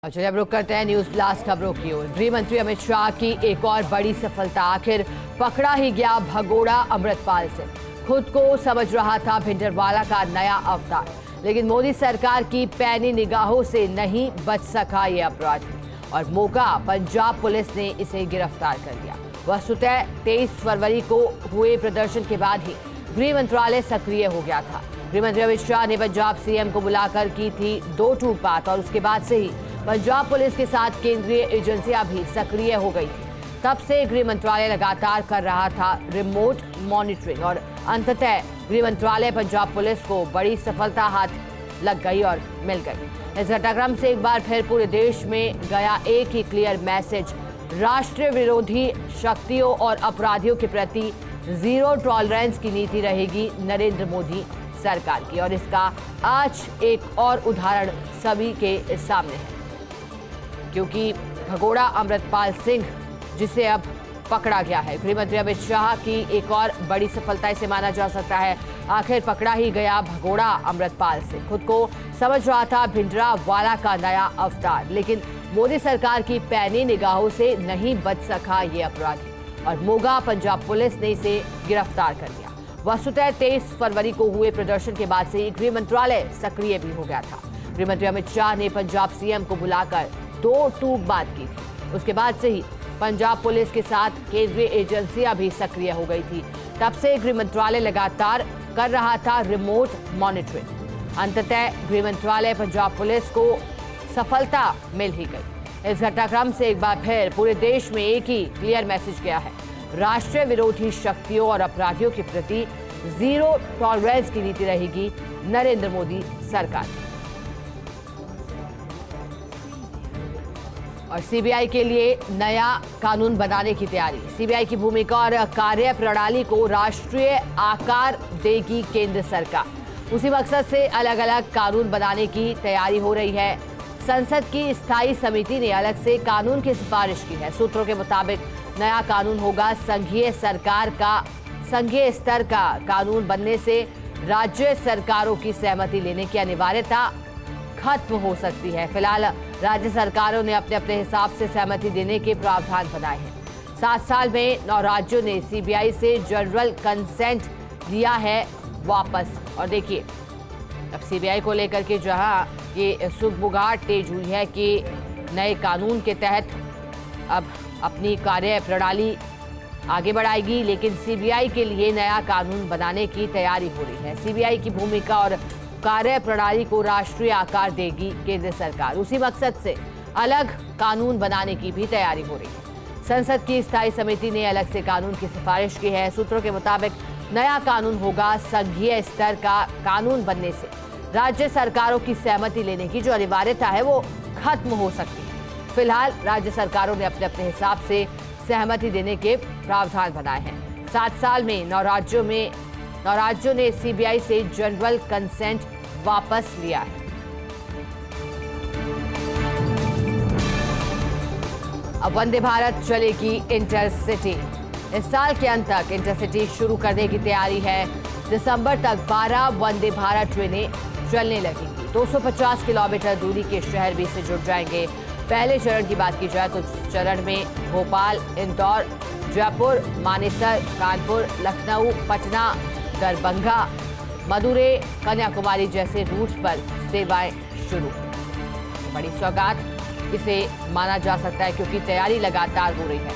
और चलिए अब रुक करते हैं न्यूज ब्लास्ट खबरों की ओर। गृह मंत्री अमित शाह की एक और बड़ी सफलता, आखिर पकड़ा ही गया भगोड़ा अमृतपाल सिंह। खुद को समझ रहा था भिंडरवाला का नया अवतार, लेकिन मोदी सरकार की पैनी निगाहों से नहीं बच सका ये अपराधी और मौका पंजाब पुलिस ने इसे गिरफ्तार कर लिया। वस्तुतः 23 फरवरी को हुए प्रदर्शन के बाद ही गृह मंत्रालय सक्रिय हो गया था। गृह मंत्री अमित शाह ने पंजाब सीएम को बुलाकर की थी दो टूक बात और उसके बाद से ही पंजाब पुलिस के साथ केंद्रीय एजेंसियां भी सक्रिय हो गई थी। तब से गृह मंत्रालय लगातार कर रहा था रिमोट मॉनिटरिंग और अंततः गृह मंत्रालय पंजाब पुलिस को बड़ी सफलता हाथ लग गई और मिल गई। इस घटनाक्रम से एक बार फिर पूरे देश में गया एक ही क्लियर मैसेज, राष्ट्र विरोधी शक्तियों और अपराधियों के प्रति जीरो टॉलरेंस की नीति रहेगी नरेंद्र मोदी सरकार की। और इसका आज एक और उदाहरण सभी के सामने है, क्योंकि भगोड़ा अमृतपाल सिंह जिसे अब पकड़ा गया है। गृह मंत्री अमित शाह की एक और बड़ी सफलता इसे माना जा सकता है। आखिर पकड़ा ही गया भगोड़ा अमृतपाल सिंह। खुद को समझ रहा था भिंडरावाला का नया अवतार, लेकिन मोदी सरकार की पैनी निगाहों से नहीं बच सका ये अपराधी और मोगा पंजाब पुलिस ने इसे गिरफ्तार कर लिया। वस्तुतः 23 फरवरी को हुए प्रदर्शन के बाद से गृह मंत्रालय सक्रिय भी हो गया था। गृह मंत्री अमित शाह ने पंजाब सीएम को बुलाकर दो टूक बात की थी। उसके बाद से ही पंजाब पुलिस के साथ केंद्रीय एजेंसियां भी सक्रिय हो गई थी। तब से गृह मंत्रालय लगातार कर रहा था रिमोट मॉनिटरिंग। अंततः गृह मंत्रालय पंजाब पुलिस को सफलता मिल ही गई। इस घटनाक्रम से एक बार फिर पूरे देश में एक ही क्लियर मैसेज गया है, राष्ट्रीय विरोधी शक्तियों और अपराधियों के प्रति जीरो टॉलरेंस की नीति रहेगी नरेंद्र मोदी सरकार। और सीबीआई के लिए नया कानून बनाने की तैयारी। सीबीआई की भूमिका और कार्य प्रणाली को राष्ट्रीय आकार देगी केंद्र सरकार। उसी मकसद से अलग अलग कानून बनाने की तैयारी हो रही है। संसद की स्थायी समिति ने अलग से कानून की सिफारिश की है। सूत्रों के मुताबिक नया कानून होगा संघीय स्तर का कानून बनने से राज्य सरकारों की सहमति लेने की अनिवार्यता खत्म हो सकती है। फिलहाल राज्य सरकारों ने अपने अपने हिसाब से सहमति देने के प्रावधान बनाए हैं। 7 साल में 9 राज्यों ने सीबीआई से जनरल कंसेंट लिया है वापस। और देखिए, अब सीबीआई को लेकर के जहां ये सुगबुगाहट तेज हुई है कि नए कानून के तहत अब अपनी कार्य प्रणाली आगे बढ़ाएगी, लेकिन सीबीआई के लिए नया कानून बनाने की तैयारी हो रही है। सीबीआई की भूमिका और कार्य प्रणाली को राष्ट्रीय आकार देगी केंद्र सरकार। उसी मकसद से अलग कानून बनाने की भी तैयारी हो रही है। संसद की स्थायी समिति ने अलग से कानून की सिफारिश की है। सूत्रों के मुताबिक नया कानून होगा संघीय स्तर का कानून बनने से राज्य सरकारों की सहमति लेने की जो अनिवार्यता है वो खत्म हो सकती है। फिलहाल राज्य सरकारों ने अपने अपने हिसाब से सहमति देने के प्रावधान बनाए हैं। 7 साल में 9 राज्यों ने सीबीआई से जनरल कंसेंट वापस लिया है। अब वंदे भारत चलेगी इंटरसिटी। इस साल के अंत तक इंटरसिटी शुरू करने की तैयारी है। दिसंबर तक 12 वंदे भारत ट्रेनें चलने लगेंगी। 250 किलोमीटर दूरी के शहर भी इससे जुड़ जाएंगे। पहले चरण की बात की जाए तो चरण में भोपाल, इंदौर, जयपुर, मानेसर, कानपुर, लखनऊ, पटना, दरभंगा, मदुरै, कन्याकुमारी जैसे रूट पर सेवाएं शुरू। बड़ी सौगात इसे माना जा सकता है, क्योंकि तैयारी लगातार हो रही है।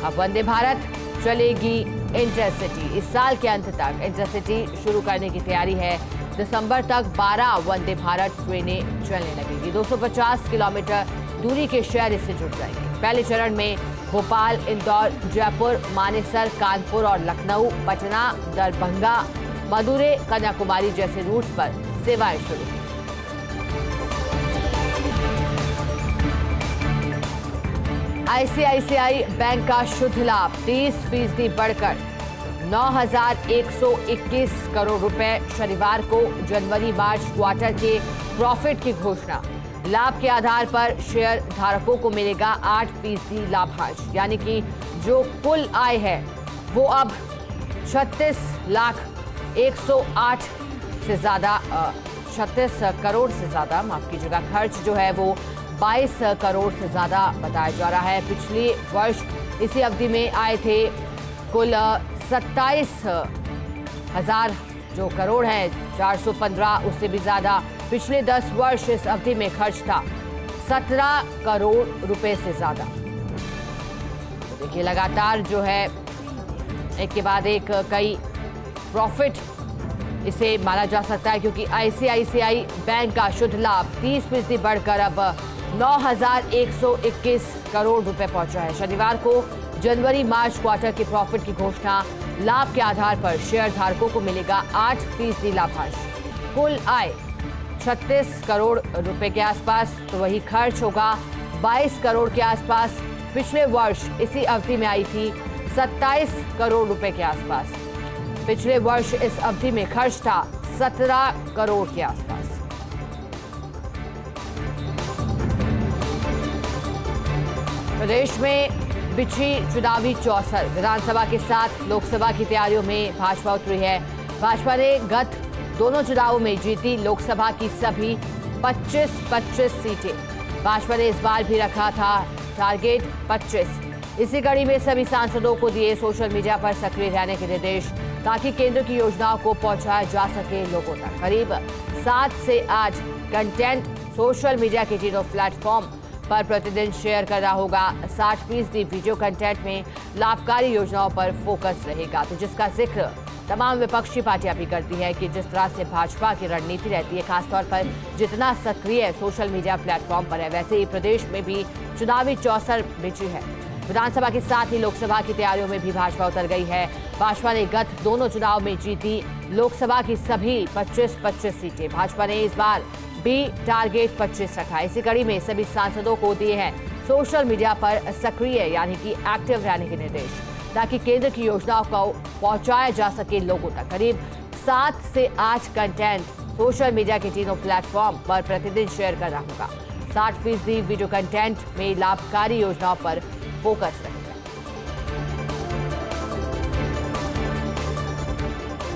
अब वंदे भारत चलेगी इंटरसिटी। इस साल के अंत तक इंटरसिटी शुरू करने की तैयारी है। दिसंबर तक 12 वंदे भारत ट्रेनें चलने लगेंगी। 250 किलोमीटर दूरी के शहर इससे जुड़ जाएंगे। पहले चरण में भोपाल, इंदौर, जयपुर, मानेसर, कानपुर और लखनऊ, पटना, दरभंगा, मदुरै, कन्याकुमारी जैसे रूट पर सेवाएं शुरू। आईसीआईसीआई बैंक का शुद्ध लाभ 30% बढ़कर 9,121 करोड़ रुपए। शनिवार को जनवरी मार्च क्वार्टर के प्रॉफिट की घोषणा। लाभ के आधार पर शेयर धारकों को मिलेगा 8% लाभांश, यानी कि जो कुल आय है वो अब 36,108 से ज्यादा 36 करोड़ से ज्यादा, माफ कीजिएगा, खर्च जो है वो 22 करोड़ से ज्यादा बताया जा रहा है। पिछले वर्ष इसी अवधि में आए थे कुल 27,000 जो करोड़ है, 415 उससे भी ज्यादा। पिछले 10 वर्ष इस अवधि में खर्च था 17 करोड़ रुपए से ज्यादा। देखिए लगातार जो है एक के बाद एक कई प्रॉफिट इसे माना जा सकता है, क्योंकि आईसीआईसीआई बैंक का शुद्ध लाभ 30% बढ़कर अब 9,121 करोड़ रुपए पहुंचा है। शनिवार को जनवरी मार्च क्वार्टर के प्रॉफिट की घोषणा। लाभ के आधार पर शेयर धारकों को मिलेगा 8% लाभांश। कुल आय 36 करोड़ रुपए के आसपास, तो वही खर्च होगा 22 करोड़ के आसपास। पिछले वर्ष इसी अवधि में आई थी 27 करोड़ रुपए के आसपास। पिछले वर्ष इस अवधि में खर्च था 17 करोड़ के आसपास। प्रदेश में बिछी चुनावी चौसर। विधानसभा के साथ लोकसभा की तैयारियों में भाजपा उतरी है। भाजपा ने गत दोनों चुनावों में जीती लोकसभा की सभी 25-25 सीटें। भाजपा ने इस बार भी रखा था टारगेट 25। इसी कड़ी में सभी सांसदों को दिए सोशल मीडिया पर सक्रिय रहने के निर्देश, ताकि केंद्र की योजनाओं को पहुंचाया जा सके लोगों तक। करीब 7 से 8 कंटेंट सोशल मीडिया के तीनों प्लेटफॉर्म पर प्रतिदिन शेयर करना होगा। 60% वीडियो कंटेंट में लाभकारी योजनाओं पर फोकस रहेगा, तो जिसका जिक्र तमाम विपक्षी पार्टियां भी करती है कि जिस तरह से भाजपा की रणनीति रहती है, खासतौर पर जितना सक्रिय सोशल मीडिया प्लेटफॉर्म पर है, वैसे ही प्रदेश में भी चुनावी चौसर बिछी है। विधानसभा के साथ ही लोकसभा की तैयारियों में भी भाजपा उतर गई है। भाजपा ने गत दोनों चुनाव में जीती लोकसभा की सभी 25-25 सीटें। भाजपा ने इस बार भी टारगेट 25 रखा है। इसी कड़ी में सभी सांसदों को दिए हैं सोशल मीडिया पर सक्रिय यानी कि एक्टिव रहने के निर्देश, ताकि केंद्र की योजनाओं को पहुंचाया जा सके लोगों तक। करीब 7 से 8 कंटेंट सोशल मीडिया के तीनों प्लेटफॉर्म पर प्रतिदिन शेयर करना होगा। 60% वीडियो कंटेंट में लाभकारी योजनाओं पर फोकस रहेगा।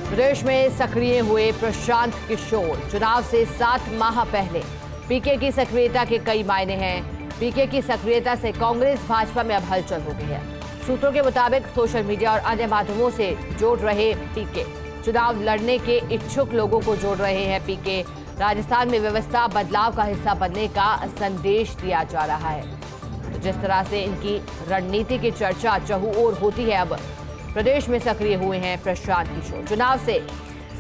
प्रदेश में सक्रिय हुए प्रशांत किशोर। चुनाव से 7 माह पहले पीके की सक्रियता के कई मायने हैं। पीके की सक्रियता से कांग्रेस भाजपा में अब हलचल हो गई है। सूत्रों के मुताबिक सोशल मीडिया और अन्य माध्यमों से जोड़ रहे पीके, चुनाव लड़ने के इच्छुक लोगों को जोड़ रहे हैं पीके। राजस्थान में व्यवस्था बदलाव का हिस्सा बनने का संदेश दिया जा रहा है। तो जिस तरह से इनकी रणनीति की चर्चा चहुओर होती है, अब प्रदेश में सक्रिय हुए हैं प्रशांत किशोर। चुनाव से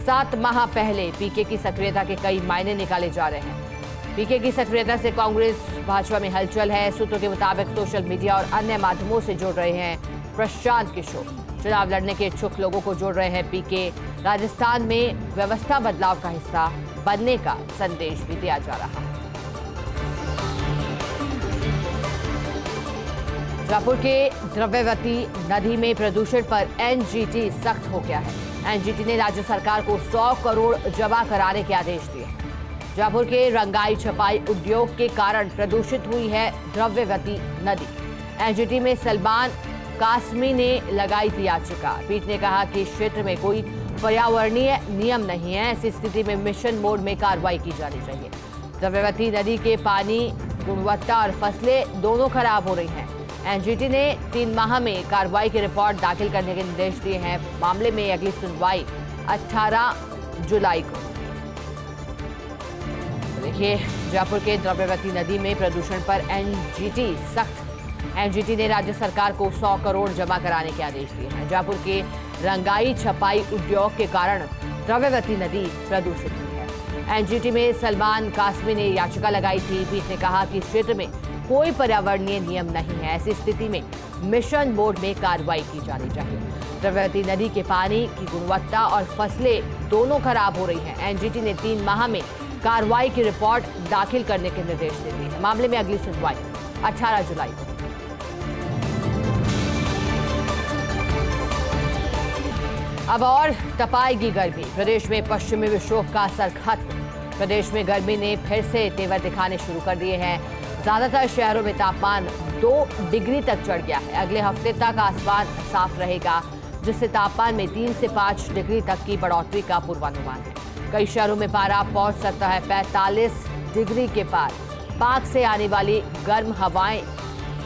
7 माह पहले पीके की सक्रियता के कई मायने निकाले जा रहे हैं। पीके की सक्रियता से कांग्रेस भाजपा में हलचल है। सूत्रों के मुताबिक सोशल मीडिया और अन्य माध्यमों से जोड़ रहे हैं प्रशांत किशोर। चुनाव लड़ने के इच्छुक लोगों को जोड़ रहे हैं पीके। राजस्थान में व्यवस्था बदलाव का हिस्सा बनने का संदेश भी दिया जा रहा है। जयपुर के द्रव्यवती नदी में प्रदूषण पर एनजीटी सख्त हो गया है। एनजीटी ने राज्य सरकार को 100 करोड़ जमा कराने के आदेश दिए। जयपुर के रंगाई छपाई उद्योग के कारण प्रदूषित हुई है द्रव्यवती नदी। एनजीटी में सलमान कासमी ने लगाई थी याचिका। पीठ ने कहा कि इस क्षेत्र में कोई पर्यावरणीय नियम नहीं है, ऐसी स्थिति में मिशन मोड में कार्रवाई की जानी चाहिए। द्रव्यवती नदी के पानी, गुणवत्ता और फसलें दोनों खराब हो रही हैं। एनजीटी ने 3 माह में कार्रवाई की रिपोर्ट दाखिल करने के निर्देश दिए हैं। मामले में अगली सुनवाई 18 जुलाई को। देखिए, जयपुर के द्रव्यवती नदी में प्रदूषण पर एनजीटी सख्त। एनजीटी ने राज्य सरकार को 100 करोड़ जमा कराने के आदेश दिए हैं। जयपुर के रंगाई छपाई उद्योग के कारण द्रव्यवती नदी प्रदूषित हुई है। एनजीटी में सलमान कासमी ने याचिका लगाई थी। पीठ ने कहा कि इस क्षेत्र में कोई पर्यावरणीय नियम नहीं है, ऐसी स्थिति में मिशन मोड में कार्रवाई की जानी चाहिए। द्रव्यवती नदी के पानी की गुणवत्ता और फसलें दोनों खराब हो रही हैं। एनजीटी ने 3 माह में कार्रवाई की रिपोर्ट दाखिल करने के निर्देश दे दिए हैं। मामले में अगली सुनवाई 18 जुलाई को। अब और तपाएगी गर्मी। प्रदेश में पश्चिमी विक्षोभ का असर खत्म। प्रदेश में गर्मी ने फिर से तेवर दिखाने शुरू कर दिए हैं। ज्यादातर शहरों में तापमान 2 डिग्री तक चढ़ गया है। अगले हफ्ते तक आसमान साफ रहेगा, जिससे तापमान में 3 से 5 डिग्री तक की बढ़ोतरी का पूर्वानुमान है। कई शहरों में पारा पहुंच सकता है 45 डिग्री के पार। पाक से आने वाली गर्म हवाएं,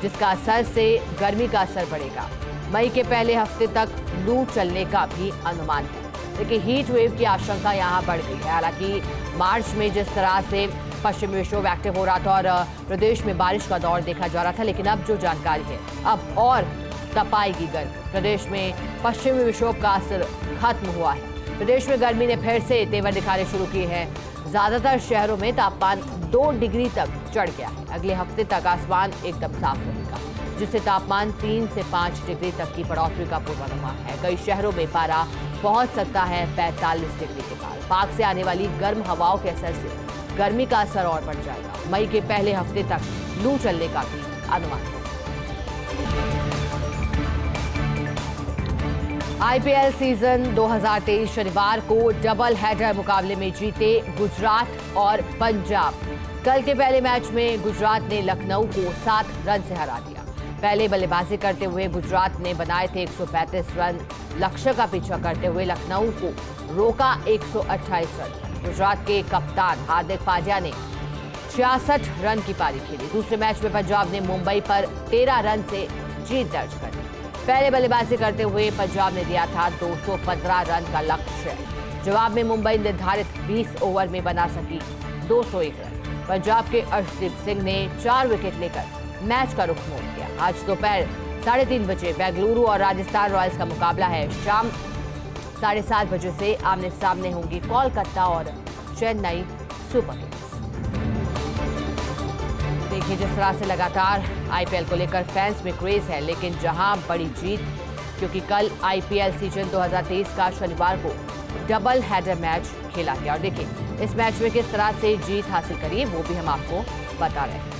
जिसका असर से गर्मी का असर बढ़ेगा। मई के पहले हफ्ते तक लू चलने का भी अनुमान है। देखिए, हीट वेव की आशंका यहां बढ़ गई है। हालांकि मार्च में जिस तरह से पश्चिमी विक्षोभ एक्टिव हो रहा था और प्रदेश में बारिश का दौर देखा जा रहा था, लेकिन अब जो जानकारी है, अब और तपाएगी गर्मी। प्रदेश में पश्चिमी विक्षोभ का असर खत्म हुआ है। प्रदेश में गर्मी ने फिर से तेवर दिखाने शुरू किए हैं। ज्यादातर शहरों में तापमान 2 डिग्री तक चढ़ गया है। अगले हफ्ते तक आसमान एकदम साफ रहेगा, जिससे तापमान 3 से 5 डिग्री तक की बढ़ोतरी का पूर्वानुमान है। कई शहरों में पारा पहुंच सकता है 45 डिग्री के पार। पाक से आने वाली गर्म हवाओं के असर से गर्मी का असर और बढ़ जाएगा। मई के पहले हफ्ते तक लू चलने का भी अनुमान है। आईपीएल सीजन 2023 शनिवार को डबल हेडर मुकाबले में जीते गुजरात और पंजाब। कल के पहले मैच में गुजरात ने लखनऊ को 7 रन से हरा दिया। पहले बल्लेबाजी करते हुए गुजरात ने बनाए थे 135 रन। लक्ष्य का पीछा करते हुए लखनऊ को रोका 128 रन। गुजरात के कप्तान हार्दिक पांड्या ने 66 रन की पारी खेली। दूसरे मैच में पंजाब ने मुंबई पर 13 रन से जीत दर्ज कर ली। पहले बल्लेबाजी करते हुए पंजाब ने दिया था 215 रन का लक्ष्य। जवाब में मुंबई निर्धारित 20 ओवर में बना सकी 201 रन। पंजाब के अर्शदीप सिंह ने 4 विकेट लेकर मैच का रुख मोड़ दिया। आज दोपहर 3:30 बजे बेंगलुरु और राजस्थान रॉयल्स का मुकाबला है। शाम 7:30 बजे से आमने सामने होंगी कोलकाता और चेन्नई सुपर किंग्स। देखिए, जिस तरह से लगातार आईपीएल को लेकर फैंस में क्रेज है, लेकिन जहां बड़ी जीत, क्योंकि कल आईपीएल सीजन 2023 का शनिवार को डबल हेडर मैच खेला गया। और देखिए, इस मैच में किस तरह से जीत हासिल करी वो भी हम आपको बता रहे हैं।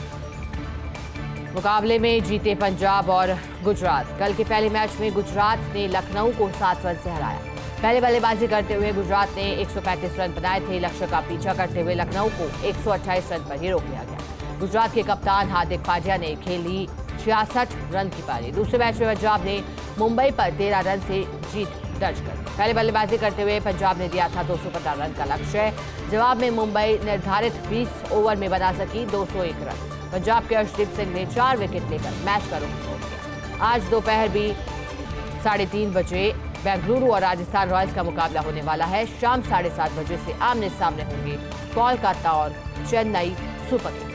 मुकाबले में जीते पंजाब और गुजरात। कल के पहले मैच में गुजरात ने लखनऊ को 7 रन से हराया। पहले बल्लेबाजी करते हुए गुजरात ने 135 रन बनाए थे। लक्ष्य का पीछा करते हुए लखनऊ को 128 रन पर ही रोक लिया गया। गुजरात के कप्तान हार्दिक पांड्या ने खेली 66 रन की पारी। दूसरे मैच में पंजाब ने मुंबई पर 13 रन से जीत दर्ज कर ली। पहले बल्लेबाजी करते हुए पंजाब ने दिया था 215 रन का लक्ष्य। जवाब में मुंबई निर्धारित 20 ओवर में बना सकी 201 रन। पंजाब के अर्शदीप सिंह ने 4 विकेट लेकर मैच का रुख मोड़ दिया। आज दोपहर भी 3:30 बजे बेंगलुरु और राजस्थान रॉयल्स का मुकाबला होने वाला है। शाम 7:30 बजे से आमने सामने होंगे कोलकाता और चेन्नई सुपर किंग्स।